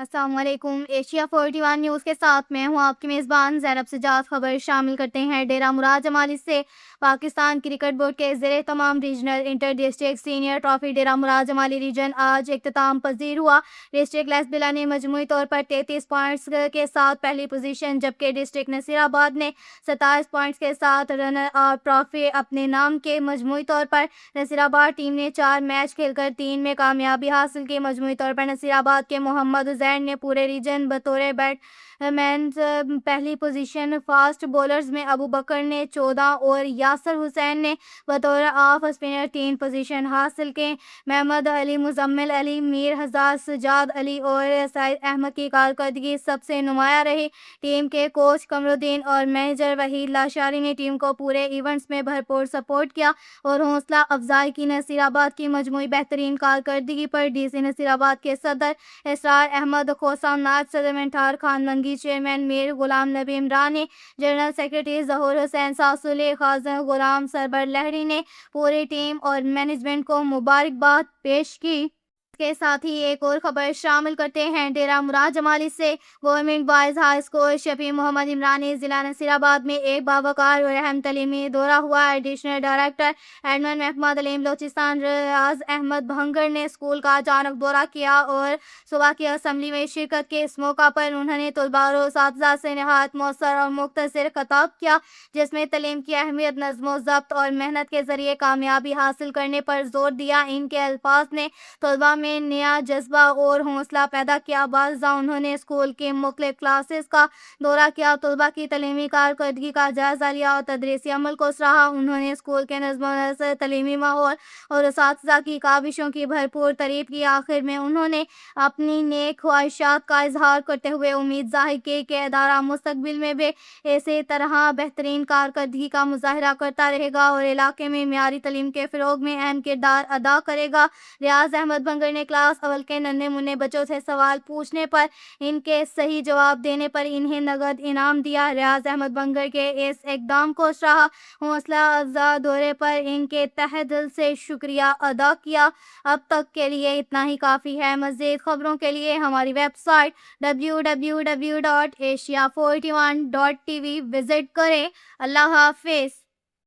السلام علیکم۔ Asia 41 news کے ساتھ میں ہوں آپ کی میزبان زینب سجاد۔ خبر شامل کرتے ہیں ڈیرہ مراد جمالی سے۔ پاکستان کرکٹ بورڈ کے زیر تمام regional inter district senior trophy Dera Murad Jamali region آج اختتام پذیر ہوا۔ ڈسٹرکٹ لیسبلا نے مجموعی طور پر 33 پوائنٹس کے ساتھ پہلی پوزیشن، جبکہ ڈسٹرکٹ نصیر آباد نے 27 پوائنٹس کے ساتھ رنر اپ ٹرافی اپنے نام کے۔ مجموعی طور پر نصیر آباد ٹیم نے 4 میچ کھیل کر 3 میں کامیابی حاصل کی۔ مجموعی طور پر نصیر آباد کے محمد عزیر نے پورے ریجن بطور بیٹ مینز پہلی پوزیشن، فاسٹ بولرز میں ابو بکر نے 14 اور یاسر حسین نے بطور آف اسپنر 3 پوزیشن حاصل کی۔ محمد علی، مزمل علی، میر حزاز، سجاد علی اور سعید احمد کی کارکردگی سب سے نمایاں رہی۔ ٹیم کے کوچ قمرالدین اور مینیجر وحید لاشاری نے ٹیم کو پورے ایونٹس میں بھرپور سپورٹ کیا اور حوصلہ افزائی کی۔ نصیر آباد کی مجموعی بہترین کارکردگی پر ڈی سی نصیر آباد کے صدر اسرار احمد خوسا، نائب صدر منٹھار خان لنگی، چیئرمین میر غلام نبی عمرانی، جنرل سیکرٹری ظہور حسین ساسولی، خازن غلام سربر لہری نے پوری ٹیم اور مینجمنٹ کو مبارکباد پیش کی۔ اس کے ساتھ ہی ایک اور خبر شامل کرتے ہیں ڈیرہ مراد جمالی سے۔ گورنمنٹ بوائز ہائی اسکول شفیع محمد عمرانی ضلع نصیر آباد میں ایک باوقار اور اہم تعلیمی دورہ ہوا۔ ایڈیشنل ڈائریکٹر ایڈمن محکمہ تعلیم بلوچستان ریاض احمد بھنگر نے اسکول کا اچانک دورہ کیا اور صبح کی اسمبلی میں شرکت کی۔ اس موقع پر انہوں نے طلباء اور اساتذہ سے نہایت مؤثر اور مختصر خطاب کیا، جس میں تعلیم کی اہمیت، نظم و ضبط اور محنت کے ذریعے کامیابی حاصل کرنے پر زور دیا۔ ان کے الفاظ نے طلباء میں نیا جذبہ اور حوصلہ پیدا کیا۔ بعد ازاں انہوں نے اسکول کی مختلف کلاسز کا دورہ کیا، طلباء کی تعلیمی کارکردگی کا جائزہ لیا اور تدریسی عمل کو سراہا۔ انہوں نے اسکول کے نظم و نسق، تعلیمی ماحول اور اساتذہ کی کاوشوں کی بھرپور تعریف کی۔ آخر میں انہوں نے اپنی نیک خواہشات کا اظہار کرتے ہوئے امید ظاہر کی کہ ادارہ مستقبل میں بھی اسی طرح بہترین کارکردگی کا مظاہرہ کرتا رہے گا اور علاقے میں معیاری تعلیم کے فروغ میں اہم کردار ادا کرے گا۔ ریاض احمد بھنگر نے کلاس اول کے ننھے منھے بچوں سے سوال پوچھنے پر ان کے صحیح جواب دینے پر انہیں نقد انعام دیا۔ ریاض احمد بھنگر کے اس اقدام کو سراہا۔ حوصلہ افزا دورے پر ان کے تہہ دل سے شکریہ ادا کیا۔ اب تک کے لیے اتنا ہی کافی ہے۔ مزید خبروں کے لیے ہماری ویب سائٹ www.asia41.tv وزٹ کریں۔ اللہ حافظ۔